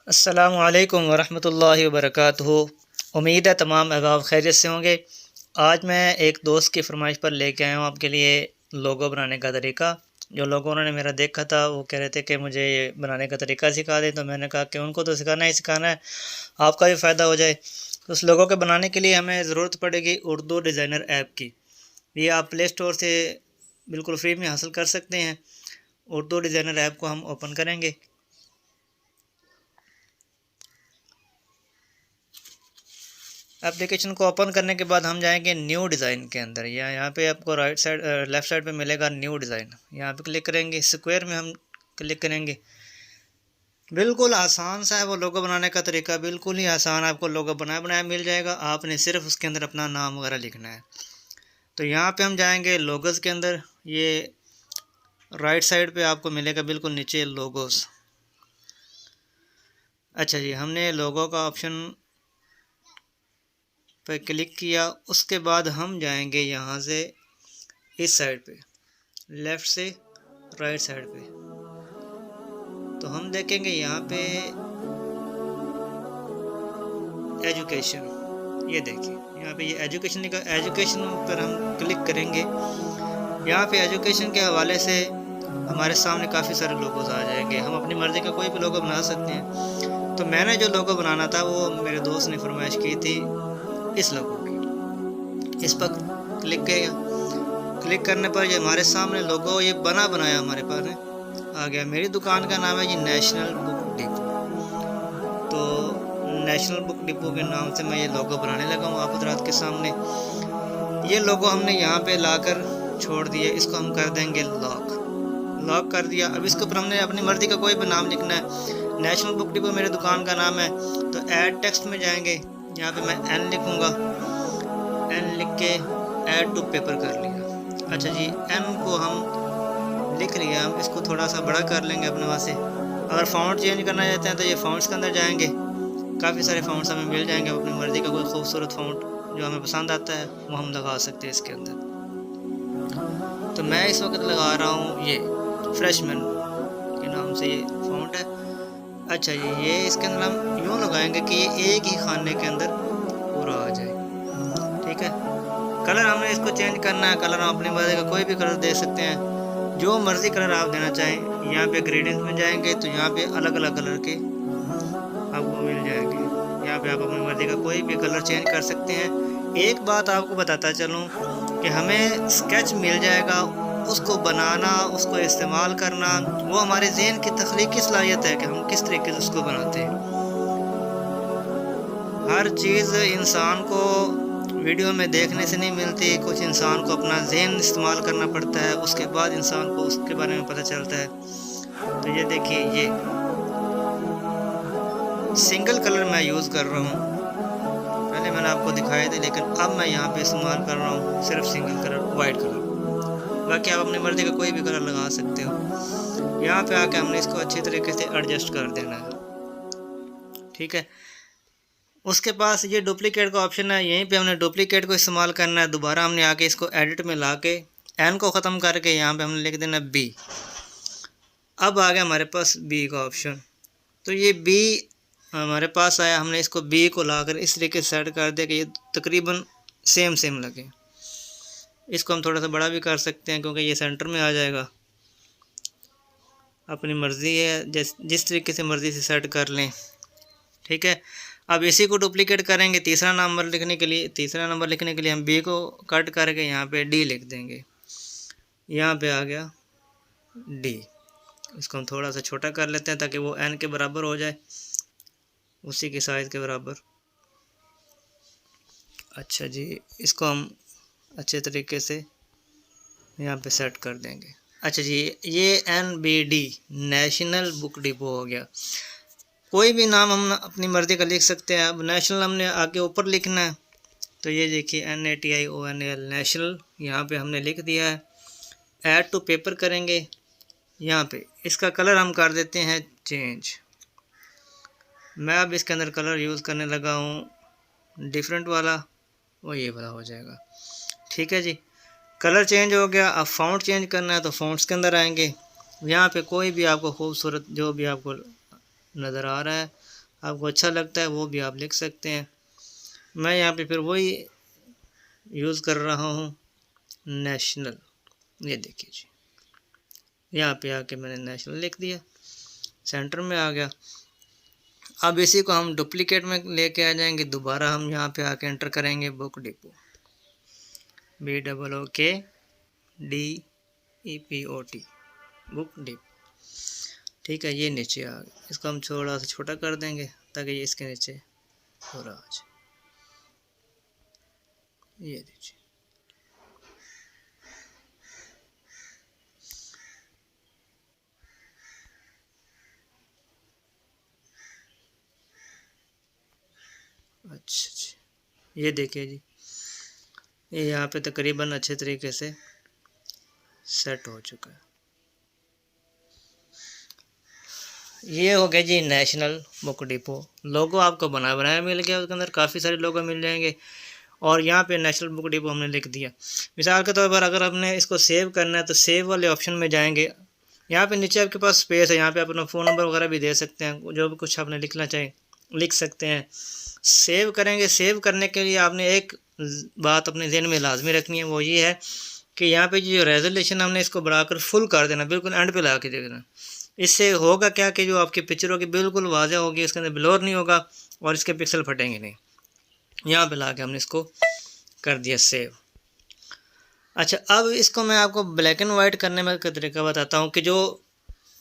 अस्सलामु अलैकुम वरहमतुल्लाहि वबरकातुहू। उम्मीद है तमाम अहबाब खैरियत से होंगे। आज मैं एक दोस्त की फरमाइश पर लेके आया हूँ आपके लिए लोगो बनाने का तरीका। जो लोगों उन्होंने मेरा देखा था वो कह रहे थे कि मुझे ये बनाने का तरीका सिखा दें, तो मैंने कहा कि उनको तो सिखाना ही सिखाना है, आपका भी फ़ायदा हो जाए। तो उस लोगों के बनाने के लिए हमें ज़रूरत पड़ेगी उर्दू डिज़ाइनर ऐप की। ये आप प्ले स्टोर से बिल्कुल फ्री में हासिल कर सकते हैं। उर्दू डिज़ाइनर ऐप को हम ओपन करेंगे। एप्लीकेशन को ओपन करने के बाद हम जाएंगे न्यू डिज़ाइन के अंदर, या यहाँ पे आपको राइट साइड लेफ़्ट साइड पे मिलेगा न्यू डिज़ाइन। यहाँ पे क्लिक करेंगे, स्क्वायर में हम क्लिक करेंगे। बिल्कुल आसान सा है वो लोगो बनाने का तरीका, बिल्कुल ही आसान। आपको लोगो बनाया बनाया मिल जाएगा, आपने सिर्फ उसके अंदर अपना नाम वगैरह लिखना है। तो यहाँ पे हम जाएंगे लोगोज़ के अंदर। ये राइट साइड पे आपको मिलेगा बिल्कुल नीचे लोगोज़। अच्छा जी, हमने लोगो का ऑप्शन पर क्लिक किया। उसके बाद हम जाएंगे यहाँ से इस साइड पे, लेफ़्ट से राइट साइड पे। तो हम देखेंगे यहाँ पे एजुकेशन, ये देखिए यहाँ पे ये एजुकेशन लिखा। एजुकेशन पर हम क्लिक करेंगे। यहाँ पे एजुकेशन के हवाले से हमारे सामने काफ़ी सारे लोगोज आ जाएंगे। हम अपनी मर्ज़ी का कोई भी लोगो बना सकते हैं। तो मैंने जो लोगो बनाना था वो मेरे दोस्त ने फरमाइश की थी इस लोगो की। इस पर क्लिक किया। क्लिक करने पर ये हमारे सामने लोगो ये बना बनाया हमारे पास आ गया। मेरी दुकान का नाम है जी नेशनल बुक डिपो। तो नेशनल बुक डिपो के नाम से मैं ये लोगो बनाने लगा हूँ आप हज़रात के सामने। ये लोगो हमने यहाँ पे लाकर छोड़ दिए। इसको हम कर देंगे लॉक कर दिया। अब इसके ऊपर हमने अपनी मर्ज़ी का कोई भी नाम लिखना है। नेशनल बुक डिपो मेरे दुकान का नाम है, तो ऐड टेक्स्ट में जाएंगे। यहाँ पे मैं एन लिखूँगा। एन लिख के ऐड टू पेपर कर लिया। अच्छा जी, एन को हम लिख लिया। हम इसको थोड़ा सा बड़ा कर लेंगे अपने वहाँ से। अगर फ़ॉन्ट चेंज करना चाहते हैं तो ये फ़ॉन्ट्स के अंदर जाएंगे। काफ़ी सारे फ़ॉन्ट्स हमें मिल जाएंगे। अपनी मर्ज़ी का कोई खूबसूरत फ़ॉन्ट जो हमें पसंद आता है वो हम लगा सकते हैं इसके अंदर। तो मैं इस वक्त लगा रहा हूँ ये फ्रेशमैन के नाम से ये फ़ॉन्ट है। अच्छा जी, ये इसके अंदर हम यूँ लगाएंगे कि ये एक ही खाने के अंदर पूरा आ जाए। ठीक है। कलर हमने इसको चेंज करना है। कलर हम अपनी मर्ज़ी का कोई भी कलर दे सकते हैं, जो मर्ज़ी कलर आप देना चाहें। यहाँ पे ग्रेडियंट में जाएंगे तो यहाँ पे अलग अलग कलर के आपको मिल जाएंगे। यहाँ पे आप अपनी मर्ज़ी का कोई भी कलर चेंज कर सकते हैं। एक बात आपको बताता चलूँ कि हमें स्केच मिल जाएगा, उसको बनाना, उसको इस्तेमाल करना, वो हमारे ज़हन की तख्लीकी सलाहियत है कि हम किस तरीके से उसको बनाते हैं। हर चीज़ इंसान को वीडियो में देखने से नहीं मिलती। कुछ इंसान को अपना ज़हन इस्तेमाल करना पड़ता है, उसके बाद इंसान को उसके बारे में पता चलता है। तो ये देखिए, ये सिंगल कलर मैं यूज़ कर रहा हूँ। पहले मैंने आपको दिखाए थे, लेकिन अब मैं यहाँ पे इस्तेमाल कर रहा हूँ सिर्फ सिंगल कलर, वाइट कलर। बाकी आप अपनी मर्ज़ी का कोई भी कलर लगा सकते हो। यहाँ पे आके हमने इसको अच्छी तरीके से एडजस्ट कर देना है। ठीक है। उसके पास ये डुप्लीकेट का ऑप्शन है, यहीं पे हमने डुप्लीकेट को इस्तेमाल करना है। दोबारा हमने आके इसको एडिट में ला के एन को ख़त्म करके यहाँ पे हमने लिख देना बी। अब आ गया हमारे पास बी का ऑप्शन। तो ये बी हमारे पास आया। हमने इसको बी को लाकर इस तरीके से सेट कर दिया कि ये तकरीबन सेम लगे। इसको हम थोड़ा सा बड़ा भी कर सकते हैं क्योंकि ये सेंटर में आ जाएगा। अपनी मर्ज़ी है, जिस तरीके से मर्ज़ी से सेट कर लें। ठीक है। अब इसी को डुप्लीकेट करेंगे तीसरा नंबर लिखने के लिए हम बी को कट करके यहाँ पे डी लिख देंगे। यहाँ पे आ गया डी। इसको हम थोड़ा सा छोटा कर लेते हैं ताकि वो एन के बराबर हो जाए, उसी के साइज़ के बराबर। अच्छा जी, इसको हम अच्छे तरीके से यहाँ पे सेट कर देंगे। अच्छा जी, ये NBD नेशनल बुक डिपो हो गया। कोई भी नाम हम अपनी मर्ज़ी का लिख सकते हैं। अब नेशनल हमने आगे ऊपर लिखना है, तो ये देखिए NATIONAL नेशनल यहाँ पे हमने लिख दिया है। ऐड टू पेपर करेंगे। यहाँ पे इसका कलर हम कर देते हैं चेंज। मैं अब इसके अंदर कलर यूज़ करने लगा हूँ डिफरेंट वाला, वो ये वाला हो जाएगा। ठीक है जी, कलर चेंज हो गया। अब फ़ॉन्ट चेंज करना है तो फ़ॉन्ट्स के अंदर आएंगे। यहाँ पे कोई भी आपको खूबसूरत जो भी आपको नज़र आ रहा है आपको अच्छा लगता है वो भी आप लिख सकते हैं। मैं यहाँ पे फिर वही यूज़ कर रहा हूँ, नेशनल। ये देखिए जी, यहाँ पे आके मैंने नेशनल लिख दिया, सेंटर में आ गया। अब इसी को हम डुप्लीकेट में लेके आ जाएंगे, दोबारा हम यहाँ पे आके एंटर करेंगे book depot, BOOKDEPOT, book depot. ठीक है, ये नीचे आ गया। इसको हम थोड़ा सा छोटा कर देंगे ताकि ये इसके नीचे पूरा आ जाए। ये दीजिए, अच्छा जी, ये देखिए जी, ये यहाँ पे तकरीबन अच्छे तरीके से सेट हो चुका है। ये हो गया जी नेशनल बुक डिपो। लोगो आपको बनाया मिल गया, उसके अंदर काफ़ी सारे लोगो मिल जाएंगे। और यहाँ पे नेशनल बुक डिपो हमने लिख दिया। मिसाल के तौर पर अगर आपने इसको सेव करना है तो सेव वाले ऑप्शन में जाएंगे। यहाँ पे नीचे आपके पास स्पेस है, यहाँ पे आप अपना फ़ोन नंबर वगैरह भी दे सकते हैं, जो भी कुछ आपने लिखना चाहें लिख सकते हैं। सेव करेंगे, सेव करने के लिए आपने एक बात अपने ज़हन में लाजमी रखनी है, वो ये है कि यहाँ पे जो रेजोल्यूशन हमने इसको बढ़ाकर फुल कर देना, बिल्कुल एंड पे ला के दे देना। इससे होगा क्या कि जो आपकी पिक्चर होगी बिल्कुल वाज़ेह होगी, इसके अंदर ब्लर नहीं होगा और इसके पिक्सल फटेंगे नहीं। यहाँ पे ला के हमने इसको कर दिया सेव। अच्छा, अब इसको मैं आपको ब्लैक एंड वाइट करने में का तरीका बताता हूँ कि जो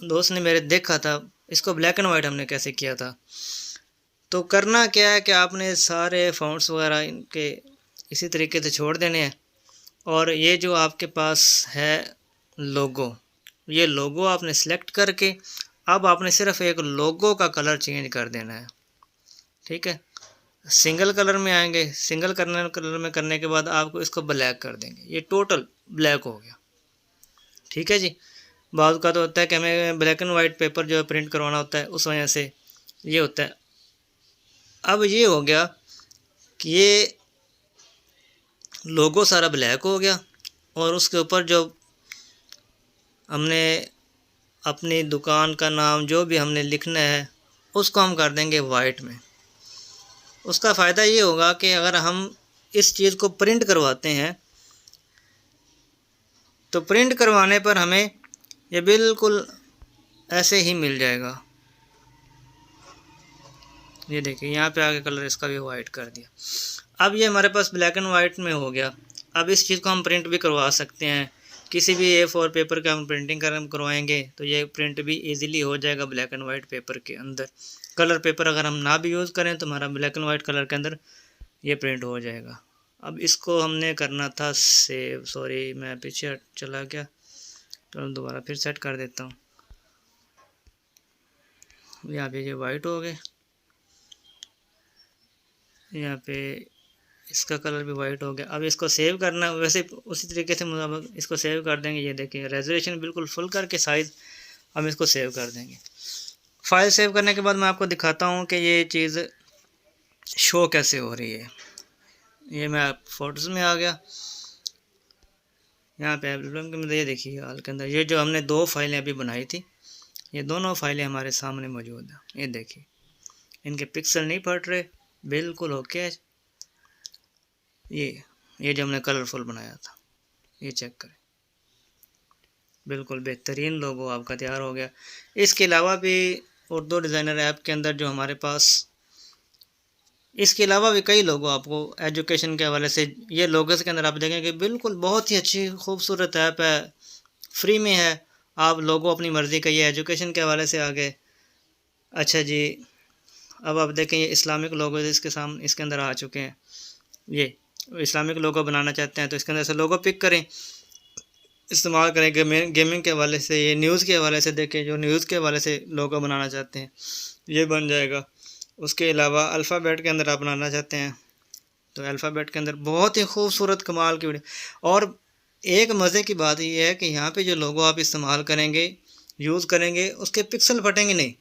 दोस्त ने मेरे देखा था इसको ब्लैक एंड वाइट हमने कैसे किया था। तो करना क्या है कि आपने सारे फ़ॉन्ट्स वगैरह इनके इसी तरीके से छोड़ देने हैं। और ये जो आपके पास है लोगो, ये लोगो आपने सेलेक्ट करके अब आपने सिर्फ एक लोगो का कलर चेंज कर देना है। ठीक है, सिंगल कलर में आएंगे, सिंगल कलर में करने के बाद आपको इसको ब्लैक कर देंगे, ये टोटल ब्लैक हो गया। ठीक है जी, बाद का तो होता है कि हमें ब्लैक एंड वाइट पेपर जो है प्रिंट करवाना होता है, उस वजह से ये होता है। अब ये हो गया कि ये लोगो सारा ब्लैक हो गया और उसके ऊपर जो हमने अपनी दुकान का नाम जो भी हमने लिखना है उसको हम कर देंगे वाइट में। उसका फ़ायदा ये होगा कि अगर हम इस चीज़ को प्रिंट करवाते हैं तो प्रिंट करवाने पर हमें ये बिल्कुल ऐसे ही मिल जाएगा। ये देखिए, यहाँ पे आगे कलर इसका भी वाइट कर दिया। अब ये हमारे पास ब्लैक एंड वाइट में हो गया। अब इस चीज़ को हम प्रिंट भी करवा सकते हैं, किसी भी A4 पेपर का हम प्रिंटिंग करवाएंगे तो ये प्रिंट भी इजीली हो जाएगा ब्लैक एंड वाइट पेपर के अंदर। कलर पेपर अगर हम ना भी यूज़ करें तो हमारा ब्लैक एंड वाइट कलर के अंदर ये प्रिंट हो जाएगा। अब इसको हमने करना था सेव, सॉरी मैं पीछे चला गया, तो दोबारा फिर सेट कर देता हूँ। यहाँ पे ये वाइट हो गए, यहाँ पे इसका कलर भी वाइट हो गया। अब इसको सेव करना वैसे उसी तरीके से मुताबिक इसको सेव कर देंगे। ये देखिए, रेजोल्यूशन बिल्कुल फुल करके साइज़ हम इसको सेव कर देंगे। फाइल सेव करने के बाद मैं आपको दिखाता हूँ कि ये चीज़ शो कैसे हो रही है। ये मैं फ़ोटोज़ में आ गया, यहाँ पे एल्बम के अंदर ये देखिए हाल के अंदर ये जो हमने 2 फाइलें अभी बनाई थी, ये दोनों फाइलें हमारे सामने मौजूद हैं। ये देखिए, इनके पिक्सल नहीं फट रहे, बिल्कुल ओके। ये जो हमने कलरफुल बनाया था, ये चेक करें, बिल्कुल बेहतरीन लोगो आपका तैयार हो गया। इसके अलावा भी उर्दू डिज़ाइनर ऐप के अंदर जो हमारे पास, इसके अलावा भी कई लोगो आपको एजुकेशन के हवाले से, ये लोगोस के अंदर आप देखेंगे बिल्कुल बहुत ही अच्छी खूबसूरत ऐप है, फ्री में है। आप लोगो अपनी मर्ज़ी का, ये एजुकेशन के हवाले से आ गए। अच्छा जी, अब आप देखें ये इस्लामिक लोगो इसके सामने इसके अंदर आ चुके हैं। ये इस्लामिक लोगो बनाना चाहते हैं तो इसके अंदर से लोगो पिक करें, इस्तेमाल करें। गेमिंग के हवाले से, ये न्यूज़ के हवाले से देखें, जो न्यूज़ के हवाले से लोगो बनाना चाहते हैं ये बन जाएगा। उसके अलावा अल्फ़ाबेट के अंदर आप बनाना चाहते हैं तो अल्फ़ाबेट के अंदर बहुत ही खूबसूरत कमाल की वीडियो। और एक मज़े की बात यह है कि यहाँ पे जो लोगो आप इस्तेमाल करेंगे, यूज़ करेंगे, उसके पिक्सल फटेंगे नहीं।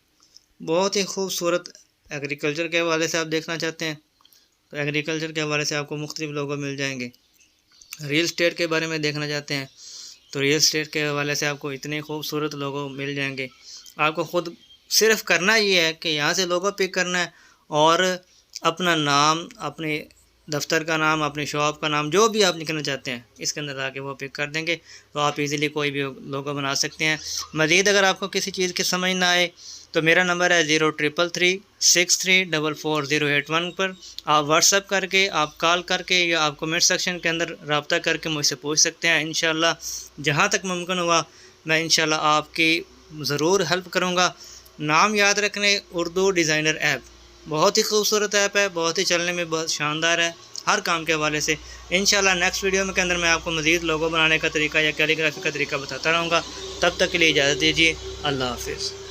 बहुत ही खूबसूरत। एग्रीकल्चर के हवाले से आप देखना चाहते हैं तो एग्रीकल्चर के हवाले से आपको मुख्तलिफ लोगो मिल जाएंगे। रियल स्टेट के बारे में देखना चाहते हैं तो रियल स्टेट के हवाले से आपको इतने खूबसूरत लोगो मिल जाएंगे। आपको ख़ुद सिर्फ करना ये है कि यहाँ से लोगो पिक करना है और अपना नाम, अपने दफ्तर का नाम, अपनी शॉप का नाम, जो भी आप लिखना चाहते हैं इसके अंदर आके वो पिक कर देंगे, तो आप इजीली कोई भी लोगो बना सकते हैं। मज़ीद अगर आपको किसी चीज़ की समझ ना आए तो मेरा नंबर है 033363444081 पर आप व्हाट्सअप करके, आप कॉल करके या आप कमेंट सेक्शन के अंदर रब्ता करके मुझसे पूछ सकते हैं। इंशाल्लाह जहाँ तक मुमकिन हुआ मैं इंशाल्लाह आपकी ज़रूर हेल्प करूँगा। नाम याद रखने, उर्दू डिज़ाइनर ऐप बहुत ही खूबसूरत ऐप है, बहुत ही चलने में बहुत शानदार है हर काम के हवाले से। इंशाल्लाह नेक्स्ट वीडियो में के अंदर मैं आपको मज़ीद लोगो बनाने का तरीका या कैलीग्राफी का तरीका बताता रहूँगा। तब तक के लिए इजाज़त दीजिए। अल्लाह हाफ़िज़।